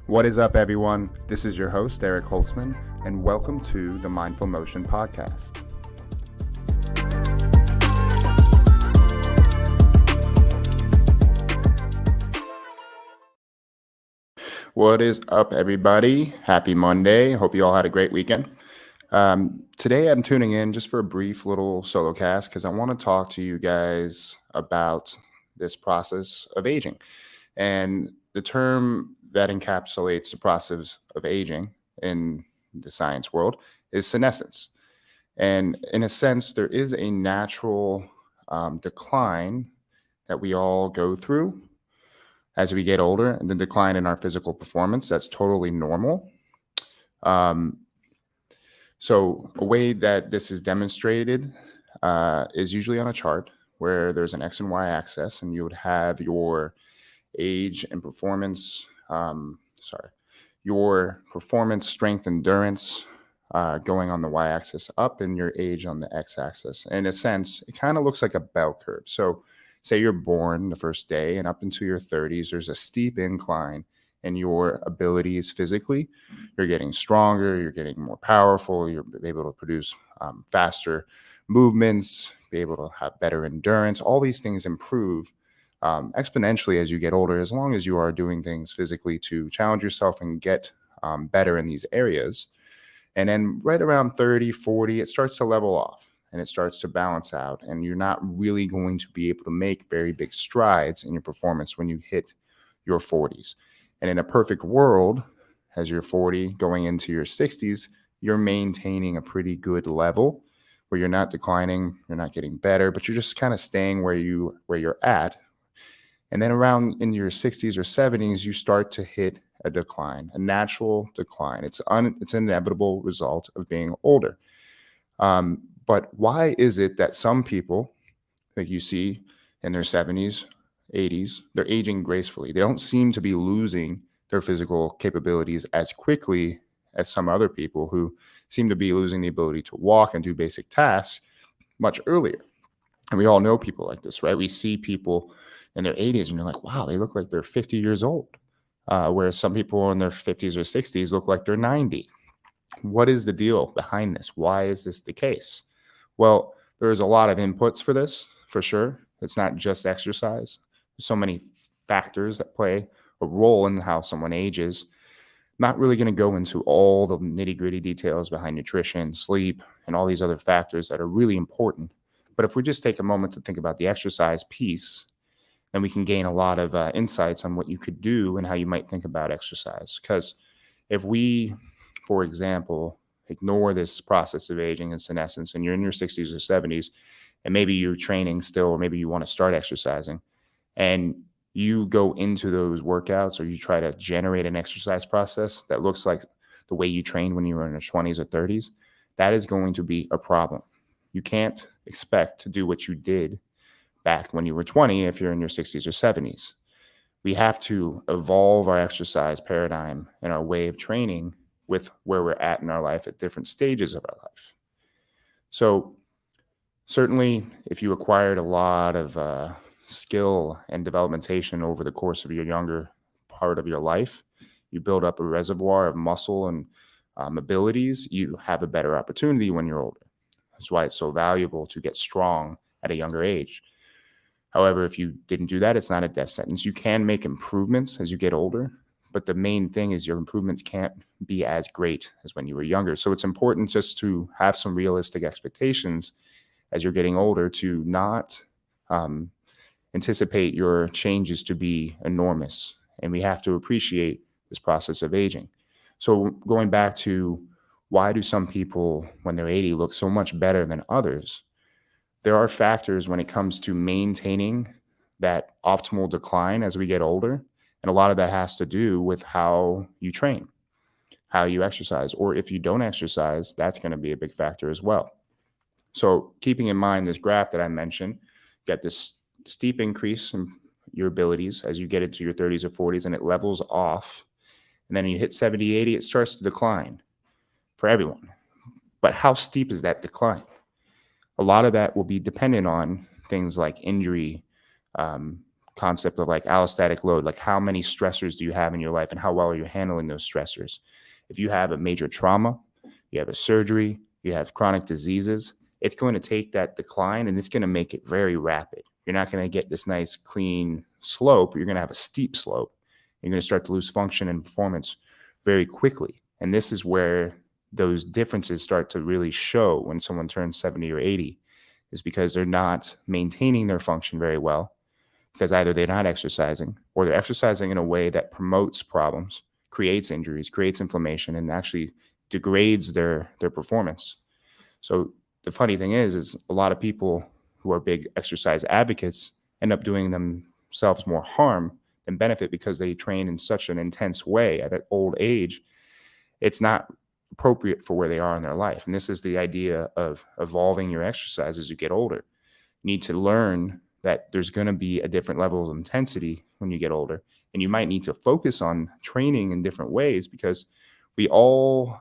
What is up, everyone? This is your host, Eric Holtzman, and welcome to the Mindful Motion Podcast. What is up, everybody? Happy Monday. Hope you all had a great weekend. Today, I'm tuning in just for a brief little solo cast because I want to talk to you guys about this process of aging. And the term that encapsulates the process of aging in the science world is senescence. And in a sense, there is a natural decline that we all go through as we get older, and the decline in our physical performance. That's totally normal. So a way that this is demonstrated is usually on a chart where there's an X and Y axis, and you would have your age and performance, your performance, strength, endurance going on the y-axis up, and your age on the x-axis. In a sense, it kind of looks like a bell curve. So say you're born the first day, and up into your 30s, there's a steep incline in your abilities physically. You're getting stronger, you're getting more powerful, you're able to produce faster movements, be able to have better endurance. All these things improve exponentially as you get older, as long as you are doing things physically to challenge yourself and get better in these areas. And then right around 30, 40, it starts to level off and it starts to balance out. And you're not really going to be able to make very big strides in your performance when you hit your 40s. And in a perfect world, as you're 40 going into your 60s, you're maintaining a pretty good level where you're not declining, you're not getting better, but you're just kind of staying where you're at. And then around in your 60s or 70s, you start to hit a decline, a natural decline. It's an inevitable result of being older. But why is it that some people that you see in their 70s, 80s, they're aging gracefully? They don't seem to be losing their physical capabilities as quickly as some other people who seem to be losing the ability to walk and do basic tasks much earlier. And we all know people like this, right? We see people in their 80s and you're like, wow, they look like they're 50 years old. Whereas some people in their 50s or 60s look like they're 90. What is the deal behind this? Why is this the case? Well, there's a lot of inputs for this, for sure. It's not just exercise. There's so many factors that play a role in how someone ages. Not really going to go into all the nitty-gritty details behind nutrition, sleep, and all these other factors that are really important. But if we just take a moment to think about the exercise piece, then we can gain a lot of insights on what you could do and how you might think about exercise. Because if we, for example, ignore this process of aging and senescence, and you're in your 60s or 70s, and maybe you're training still, or maybe you want to start exercising, and you go into those workouts or you try to generate an exercise process that looks like the way you trained when you were in your 20s or 30s, that is going to be a problem. You can't expect to do what you did back when you were 20 if you're in your 60s or 70s. We have to evolve our exercise paradigm and our way of training with where we're at in our life at different stages of our life. So certainly, if you acquired a lot of skill and developmentation over the course of your younger part of your life, you build up a reservoir of muscle and abilities, you have a better opportunity when you're older. That's why it's so valuable to get strong at a younger age. However, if you didn't do that, it's not a death sentence. You can make improvements as you get older, but the main thing is your improvements can't be as great as when you were younger. So it's important just to have some realistic expectations as you're getting older, to not anticipate your changes to be enormous. And we have to appreciate this process of aging. So going back to why do some people, when they're 80, look so much better than others? There are factors when it comes to maintaining that optimal decline as we get older. And a lot of that has to do with how you train, how you exercise, or if you don't exercise, that's going to be a big factor as well. So keeping in mind this graph that I mentioned, you got this steep increase in your abilities as you get into your 30s or 40s, and it levels off. And then you hit 70, 80, it starts to decline for everyone. But how steep is that decline? A lot of that will be dependent on things like injury, concept of like allostatic load, like how many stressors do you have in your life and how well are you handling those stressors. If you have a major trauma, you have a surgery, you have chronic diseases, it's going to take that decline and it's going to make it very rapid. You're not going to get this nice clean slope. You're going to have a steep slope. You're going to start to lose function and performance very quickly. And this is where those differences start to really show when someone turns 70 or 80, is because they're not maintaining their function very well, because either they're not exercising or they're exercising in a way that promotes problems, creates injuries, creates inflammation, and actually degrades their performance. So the funny thing is a lot of people who are big exercise advocates end up doing themselves more harm than benefit because they train in such an intense way at an old age. It's not appropriate for where they are in their life. And this is the idea of evolving your exercise as you get older. You need to learn that there's going to be a different level of intensity when you get older. And you might need to focus on training in different ways, because we all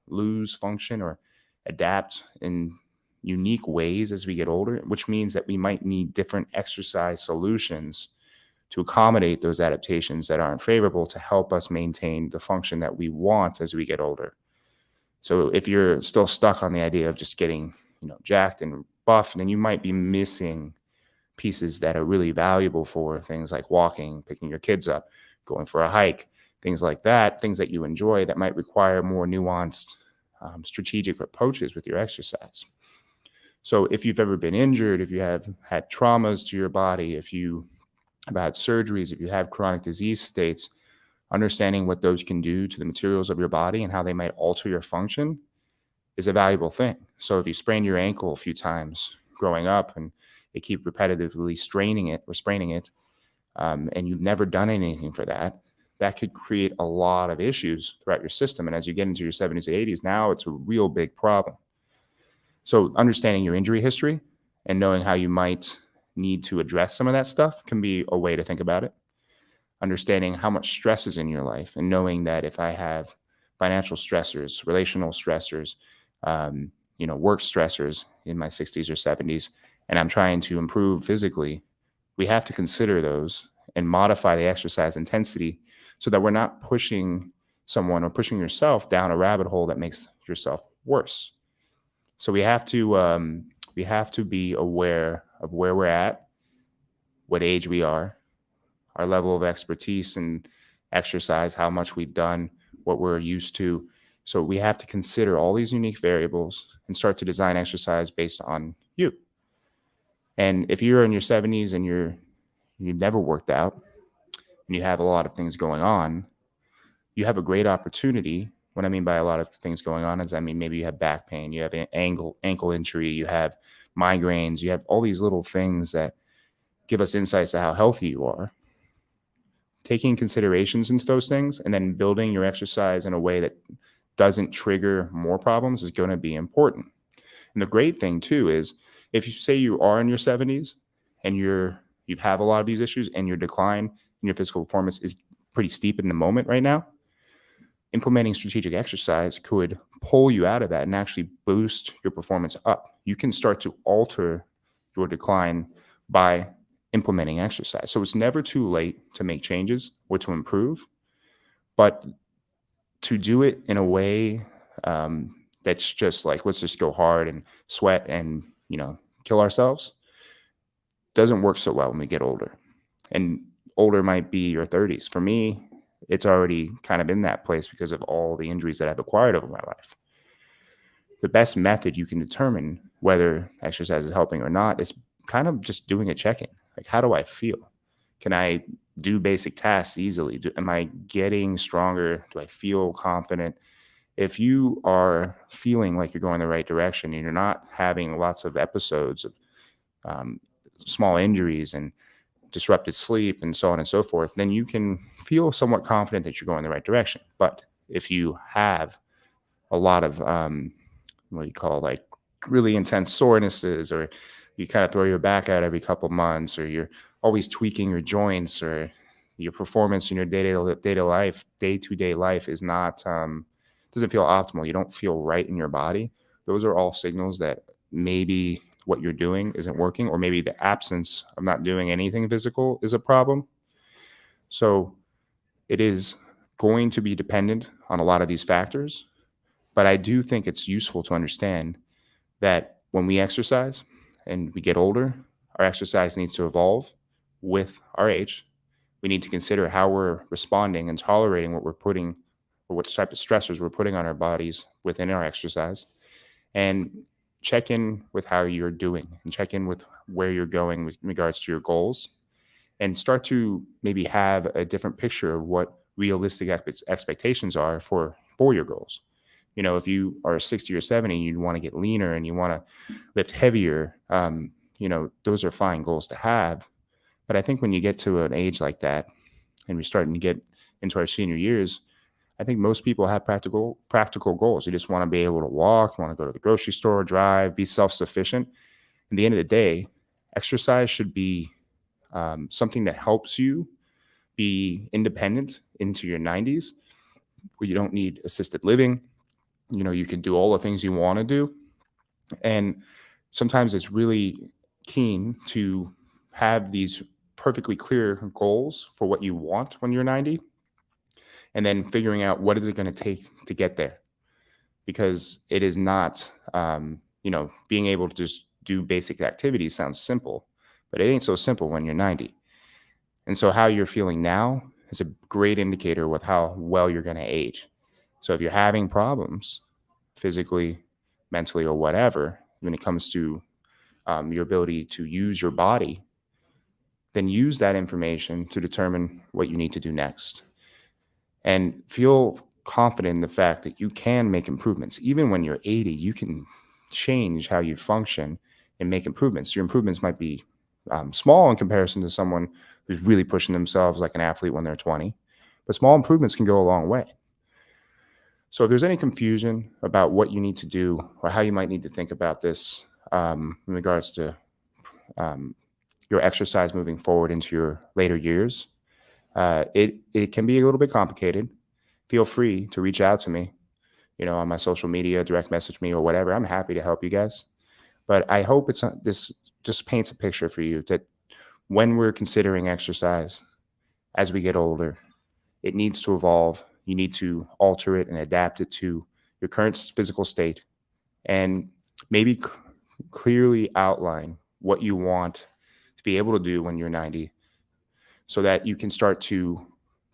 lose function or adapt in unique ways as we get older, which means that we might need different exercise solutions to accommodate those adaptations that aren't favorable to help us maintain the function that we want as we get older. So if you're still stuck on the idea of just getting, jacked and buff, then you might be missing pieces that are really valuable for things like walking, picking your kids up, going for a hike, things like that, things that you enjoy that might require more nuanced, strategic approaches with your exercise. So if you've ever been injured, if you have had traumas to your body, if you have had surgeries, if you have chronic disease states, understanding what those can do to the materials of your body and how they might alter your function is a valuable thing. So if you sprain your ankle a few times growing up and you keep repetitively straining it or spraining it, and you've never done anything for that, that could create a lot of issues throughout your system. And as you get into your 70s and 80s, now it's a real big problem. So understanding your injury history and knowing how you might need to address some of that stuff can be a way to think about it. Understanding how much stress is in your life and knowing that if I have financial stressors, relational stressors, work stressors in my 60s or 70s, and I'm trying to improve physically, we have to consider those and modify the exercise intensity so that we're not pushing someone or pushing yourself down a rabbit hole that makes yourself worse. So we have to be aware of where we're at, what age we are, our level of expertise and exercise, how much we've done, what we're used to. So we have to consider all these unique variables and start to design exercise based on you. And if you're in your 70s and you've never worked out and you have a lot of things going on, you have a great opportunity. What I mean by a lot of things going on is, maybe you have back pain, you have an ankle injury, you have migraines, you have all these little things that give us insights to how healthy you are. Taking considerations into those things and then building your exercise in a way that doesn't trigger more problems is going to be important. And the great thing too is, if you say you are in your 70s and you have a lot of these issues and your decline in your physical performance is pretty steep in the moment right now, implementing strategic exercise could pull you out of that and actually boost your performance up. You can start to alter your decline by implementing exercise. So it's never too late to make changes or to improve, but to do it in a way that's just like, let's just go hard and sweat and, kill ourselves, doesn't work so well when we get older. And older might be your 30s. For me, it's already kind of in that place because of all the injuries that I've acquired over my life. The best method you can determine whether exercise is helping or not is kind of just doing a check-in. Like, how do I feel? Can I do basic tasks easily? Am I getting stronger? Do I feel confident? If you are feeling like you're going the right direction and you're not having lots of episodes of small injuries and disrupted sleep and so on and so forth, then you can feel somewhat confident that you're going the right direction. But if you have a lot of what you call like really intense sorenesses, or you kind of throw your back out every couple months, or you're always tweaking your joints, or your performance in your day-to-day life is not doesn't feel optimal, you don't feel right in your body, those are all signals that maybe what you're doing isn't working, or maybe the absence of not doing anything physical is a problem. So it is going to be dependent on a lot of these factors. But I do think it's useful to understand that when we exercise and we get older, our exercise needs to evolve with our age. We need to consider how we're responding and tolerating what we're putting, or what type of stressors we're putting on our bodies within our exercise, and check in with how you're doing and check in with where you're going with regards to your goals, and start to maybe have a different picture of what realistic expectations are for your goals. If you are 60 or 70 and you want to get leaner and you want to lift heavier, those are fine goals to have. But I think when you get to an age like that and we're starting to get into our senior years, I think most people have practical goals. You just want to be able to walk, want to go to the grocery store, drive, be self-sufficient. At the end of the day, exercise should be something that helps you be independent into your 90s, where you don't need assisted living. You can do all the things you want to do. And sometimes it's really keen to have these perfectly clear goals for what you want when you're 90, and then figuring out what is it going to take to get there. Because it is not, being able to just do basic activities sounds simple, but it ain't so simple when you're 90. And so how you're feeling now is a great indicator with how well you're going to age. So if you're having problems physically, mentally, or whatever, when it comes to your ability to use your body, then use that information to determine what you need to do next. And feel confident in the fact that you can make improvements. Even when you're 80, you can change how you function and make improvements. Your improvements might be small in comparison to someone who's really pushing themselves like an athlete when they're 20, but small improvements can go a long way. So if there's any confusion about what you need to do or how you might need to think about this in regards to your exercise moving forward into your later years, it can be a little bit complicated. Feel free to reach out to me, on my social media, direct message me or whatever. I'm happy to help you guys. But I hope this just paints a picture for you that when we're considering exercise as we get older, it needs to evolve. You need to alter it and adapt it to your current physical state, and maybe clearly outline what you want to be able to do when you're 90, so that you can start to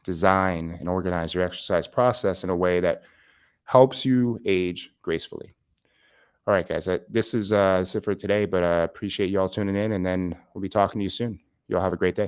design and organize your exercise process in a way that helps you age gracefully. All right, guys, this is it for today, but I appreciate you all tuning in, and then we'll be talking to you soon. You all have a great day.